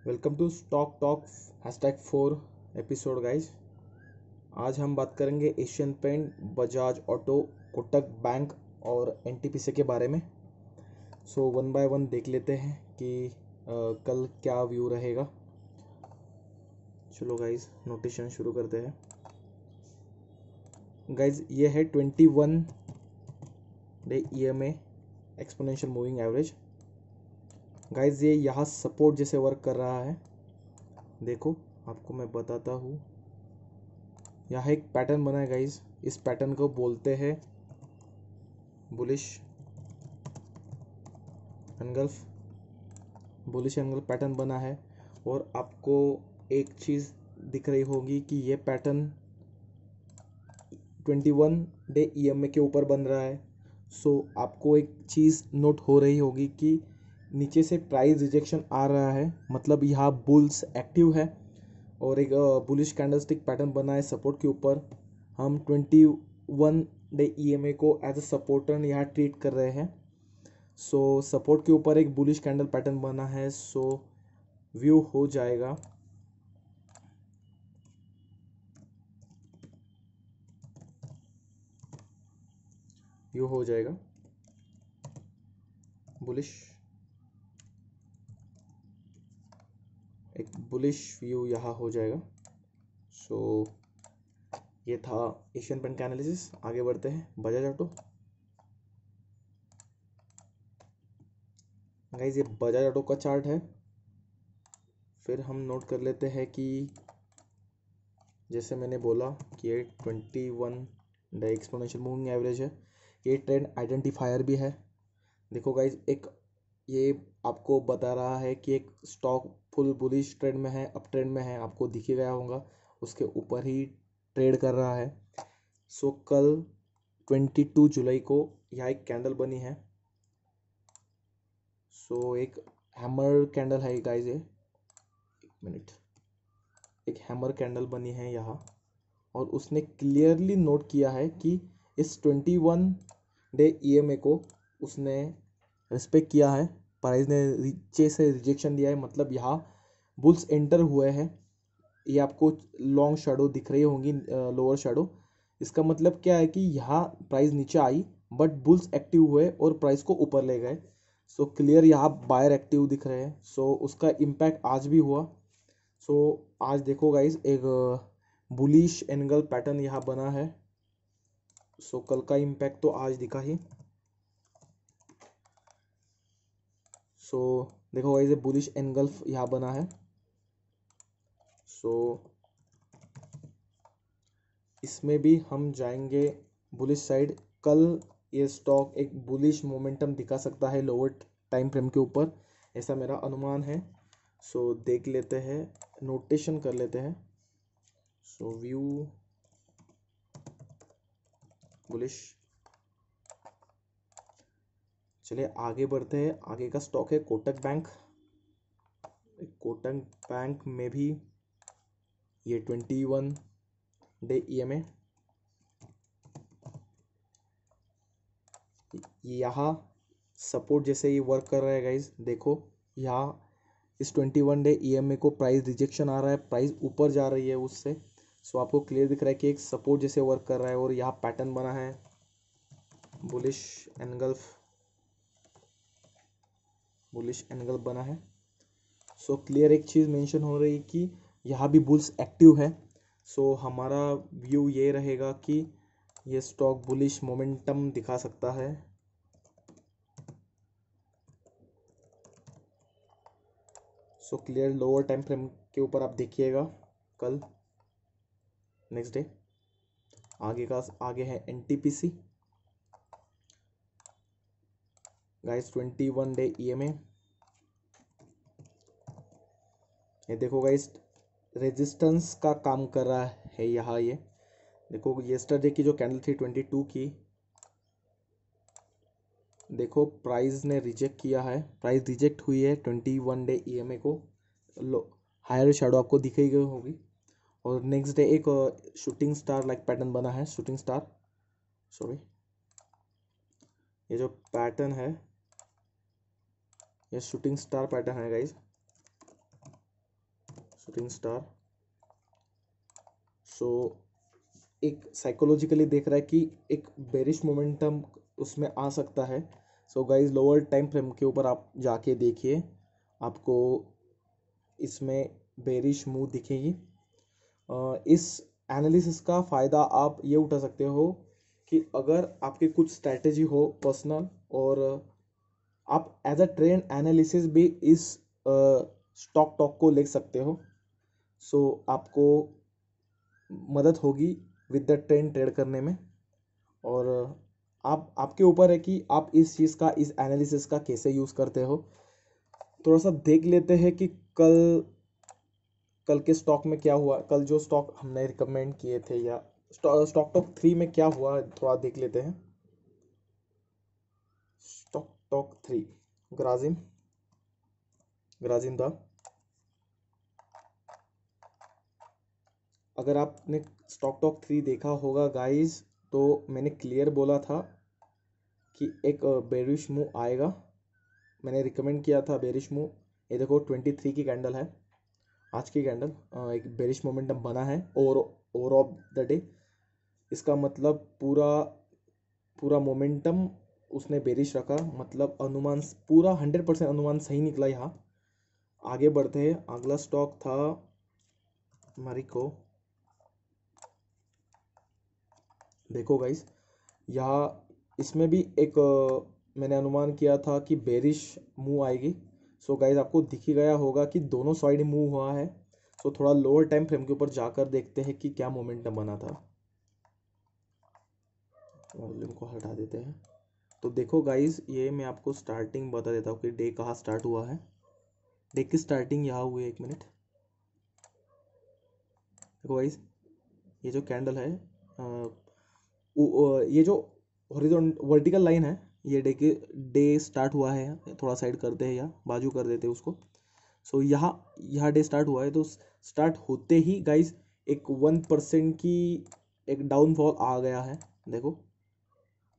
Welcome to stock talk #4 episode guys. आज हम बात करेंगे Asian Paint, Bajaj Auto, Kotak bank और एनटीपीसी के बारे में। सो वन बाय वन देख लेते हैं कि कल क्या व्यू रहेगा। चलो गाइज नोटेशन शुरू करते हैं। गाइज ये है 21 day EMA exponential moving average. Guys ये यहाँ सपोर्ट जैसे वर्क कर रहा है। देखो आपको मैं बताता हूँ, यहाँ एक पैटर्न बना है गाइज। इस पैटर्न को बोलते हैं bullish engulf. Bullish engulf pattern बना है और आपको एक चीज़ दिख रही होगी कि ये पैटर्न 21 डे EMA के ऊपर बन रहा है। सो आपको एक चीज़ नोट हो रही होगी कि नीचे से प्राइस रिजेक्शन आ रहा है, मतलब यहाँ बुल्स एक्टिव है और एक बुलिश कैंडलस्टिक पैटर्न बना है सपोर्ट के ऊपर। हम 21 डे EMA को एज अ सपोर्टर यहाँ ट्रीट कर रहे हैं। सो सपोर्ट के ऊपर एक बुलिश कैंडल पैटर्न बना है, सो व्यू हो जाएगा बुलिश, एक बुलिश व्यू यहाँ हो जाएगा। सो ये था एशियन पेंट का एनालिसिस। आगे बढ़ते हैं बजाज ऑटो। गाइस ये बजाज ऑटो का चार्ट है। फिर हम नोट कर लेते हैं कि जैसे मैंने बोला कि ये 21 डे एक्सपोनेंशियल मूविंग एवरेज है। ये ट्रेंड आइडेंटिफायर भी है। देखो गाइस, एक ये आपको बता रहा है कि एक स्टॉक फुल बुलिश ट्रेंड में है, अप ट्रेंड में है, आपको दिख ही गया होगा, उसके ऊपर ही ट्रेड कर रहा है। सो कल 22 जुलाई को यहाँ एक कैंडल बनी है। सो एक हैमर कैंडल है गाइस, ये एक मिनट, एक हैमर कैंडल बनी है यहाँ और उसने क्लियरली नोट किया है कि इस 21 डे EMA को उसने रिस्पेक्ट किया है। प्राइस ने नीचे से रिजेक्शन दिया है, मतलब यहाँ बुल्स एंटर हुए हैं। ये आपको लॉन्ग शैडो दिख रही होंगी, लोअर शैडो। इसका मतलब क्या है कि यहाँ प्राइस नीचे आई बट बुल्स एक्टिव हुए और प्राइस को ऊपर ले गए। सो क्लियर यहाँ बायर एक्टिव दिख रहे हैं। सो उसका इम्पैक्ट आज भी हुआ। सो आज देखो गाइज, एक बुलिश एंगल पैटर्न यहाँ बना है। सो कल का इम्पैक्ट तो आज दिखा ही। सो देखो गाइज, बुलिश एंगल्फ यहाँ बना है। सो इसमें भी हम जाएंगे बुलिश साइड। कल ये स्टॉक एक बुलिश मोमेंटम दिखा सकता है लोअर टाइम फ्रेम के ऊपर, ऐसा मेरा अनुमान है। सो देख लेते हैं, नोटेशन कर लेते हैं। सो व्यू बुलिश। चलिए आगे बढ़ते हैं। आगे का स्टॉक है कोटक बैंक। कोटक बैंक में भी ये 21 डे EMA यहाँ सपोर्ट जैसे ही वर्क कर रहा है गाइज। देखो यहाँ इस 21 डे EMA को प्राइस रिजेक्शन आ रहा है, प्राइस ऊपर जा रही है उससे। सो आपको क्लियर दिख रहा है कि एक सपोर्ट जैसे वर्क कर रहा है और यहाँ पैटर्न बना है बुलिश एनगल्फ बना है। सो क्लियर एक चीज़ मेंशन हो रही कि यहाँ भी बुल्स एक्टिव है। सो हमारा व्यू ये रहेगा कि ये स्टॉक बुलिश मोमेंटम दिखा सकता है। So clear lower time frame के ऊपर आप देखिएगा कल नेक्स्ट डे। आगे है NTPC गाइस, 21 डे EMA। ये देखो गाइस, रेजिस्टेंस का काम कर रहा है यहाँ। ये देखो येस्टरडे की जो कैंडल थी 22 की, देखो प्राइस ने रिजेक्ट किया है, प्राइस रिजेक्ट हुई है 21 डे EMA को। हायर शैडो आपको दिखाई गई होगी और नेक्स्ट डे एक शूटिंग स्टार लाइक पैटर्न बना है। ये जो पैटर्न है ये शूटिंग स्टार पैटर्न है गाइज। Ring star. सो एक साइकोलॉजिकली देख रहा है कि एक बेरिश मोमेंटम उसमें आ सकता है। So guys lower time frame के ऊपर आप जाके देखिए, आपको इसमें बेरिश मूव दिखेगी। इस एनालिसिस का फ़ायदा आप ये उठा सकते हो कि अगर आपकी कुछ स्ट्रैटेजी हो पर्सनल, और आप एज अ ट्रेंड एनालिसिस भी इस स्टॉक टॉक को ले सकते हो। सो आपको मदद होगी विद द ट्रेंड ट्रेड करने में। और आपके ऊपर है कि आप इस चीज़ का, इस एनालिसिस का कैसे यूज़ करते हो। थोड़ा सा देख लेते हैं कि कल के स्टॉक में क्या हुआ, कल जो स्टॉक हमने रिकमेंड किए थे या स्टॉक टॉक 3 में क्या हुआ, थोड़ा देख लेते हैं। स्टॉक टॉक 3 ग्राजिम दा, अगर आपने स्टॉक टॉक 3 देखा होगा गाइस, तो मैंने क्लियर बोला था कि एक बेरिश मूव आएगा। मैंने रिकमेंड किया था बेरिश मूव। ये देखो 23 की कैंडल है, आज की कैंडल, एक बेरिश मोमेंटम बना है और ओवर ऑफ द डे। इसका मतलब पूरा मोमेंटम उसने बेरिश रखा, मतलब अनुमान पूरा 100% अनुमान सही निकला। यहाँ आगे बढ़ते हैं। अगला स्टॉक था मैरिको। देखो गाइस, यहाँ इसमें भी एक मैंने अनुमान किया था कि बेरिश मूव आएगी। सो गाइस आपको दिख ही गया होगा कि दोनों साइड मूव हुआ है। सो थोड़ा लोअर टाइम फ्रेम के ऊपर जाकर देखते हैं कि क्या मोमेंटम बना था। वॉल्यूम को हटा देते हैं। तो देखो गाइस, ये मैं आपको स्टार्टिंग बता देता हूँ कि डे कहाँ स्टार्ट हुआ है। डे की स्टार्टिंग यहाँ हुई है, 1 मिनट। देखो गाइस, ये जो कैंडल है, ये जो हॉरिजॉन्टल वर्टिकल लाइन है, ये डे स्टार्ट हुआ है। थोड़ा साइड करते हैं या बाजू कर देते हैं उसको। सो यहाँ डे स्टार्ट हुआ है। तो स्टार्ट होते ही गाइस एक 1% की एक डाउनफॉल आ गया है। देखो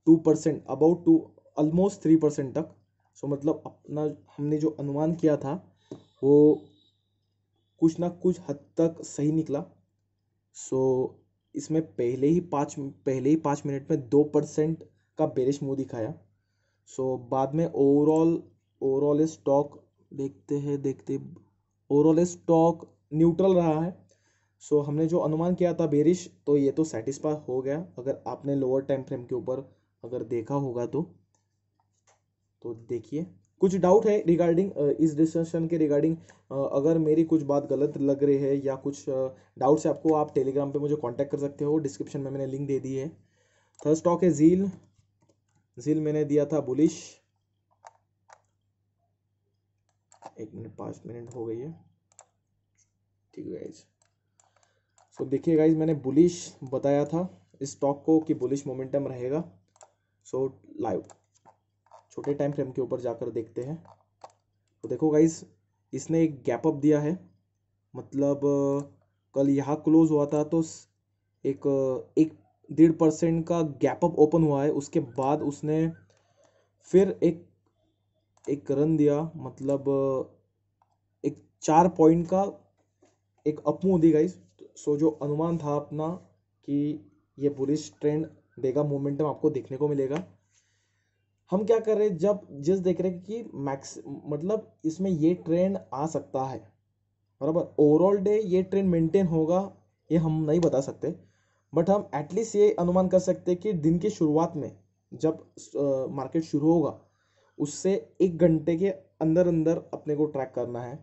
2%, अबाउट 2, ऑलमोस्ट 3% तक। सो मतलब अपना हमने जो अनुमान किया था वो कुछ ना कुछ हद तक सही निकला। सो इसमें पहले ही 5 मिनट में 2% का बेरिश मूव दिखाया। सो बाद में ओवरऑल स्टॉक देखते ओवरऑल स्टॉक न्यूट्रल रहा है। सो हमने जो अनुमान किया था बेरिश, तो ये तो सेटिस्फाई हो गया। अगर आपने लोअर टाइम फ्रेम के ऊपर अगर देखा होगा तो देखिए, कुछ डाउट है रिगार्डिंग इस डिस्कशन के रिगार्डिंग। अगर मेरी कुछ बात गलत लग रही है या कुछ डाउट्स है आपको, आप टेलीग्राम पे मुझे कांटेक्ट कर सकते हो। डिस्क्रिप्शन में मैंने लिंक दे दी है। थर्ड स्टॉक है जील मैंने दिया था बुलिश। 1 मिनट, 5 मिनट हो गई है, ठीक है गाइज। सो देखिए गाइज, मैंने बुलिश बताया था इस स्टॉक को कि बुलिश मोमेंटम रहेगा। सो लाइव छोटे टाइम फ्रेम के ऊपर जाकर देखते हैं। तो देखो गाइज, इसने एक गैप अप दिया है। मतलब कल यहाँ क्लोज हुआ था तो एक 1.5% का गैप अप ओपन हुआ है। उसके बाद उसने फिर एक रन दिया, मतलब एक 4 पॉइंट का एक अप मूव दी गाइज। सो जो अनुमान था अपना कि ये बुलिश ट्रेंड देगा, मोमेंटम आपको देखने को मिलेगा। हम क्या कर रहे हैं, जिस देख रहे हैं कि मैक्स मतलब इसमें ये ट्रेंड आ सकता है, बराबर। ओवरऑल डे ये ट्रेंड मेंटेन होगा ये हम नहीं बता सकते, बट हम एटलीस्ट ये अनुमान कर सकते हैं कि दिन की शुरुआत में जब मार्केट शुरू होगा उससे 1 घंटे के अंदर अंदर अपने को ट्रैक करना है।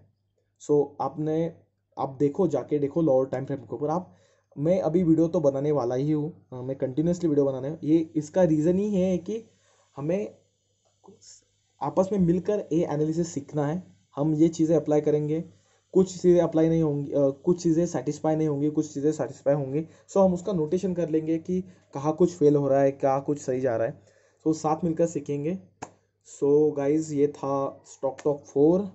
सो आप देखो, जाके देखो लोअर टाइम फ्रेम के ऊपर। मैं अभी वीडियो तो बनाने वाला ही हूँ, मैं कंटिन्यूसली वीडियो बनाने, ये इसका रीज़न ही है कि हमें आपस में मिलकर ये एनालिसिस सीखना है। हम ये चीज़ें अप्लाई करेंगे, कुछ चीज़ें अप्लाई नहीं होंगी, कुछ चीज़ें सेटिस्फाई नहीं होंगी, कुछ चीज़ें सेटिस्फाई होंगी। सो हम उसका नोटेशन कर लेंगे कि कहाँ कुछ फेल हो रहा है, क्या कुछ सही जा रहा है। सो साथ मिलकर सीखेंगे। सो गाइज, ये था stock talk 4।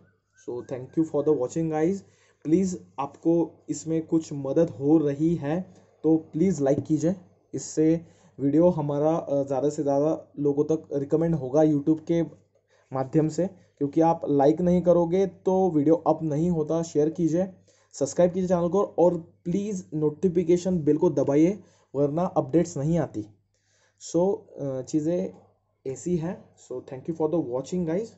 So thank you for the watching guys. Please आपको इसमें कुछ मदद हो रही है तो प्लीज़ लाइक कीजिए। इससे वीडियो हमारा ज़्यादा से ज़्यादा लोगों तक रिकमेंड होगा यूट्यूब के माध्यम से, क्योंकि आप लाइक नहीं करोगे तो वीडियो अप नहीं होता। शेयर कीजिए, सब्सक्राइब कीजिए चैनल को और प्लीज़ नोटिफिकेशन बेल को दबाइए, वरना अपडेट्स नहीं आती। सो चीज़ें ऐसी हैं। So thank you for the watching guys.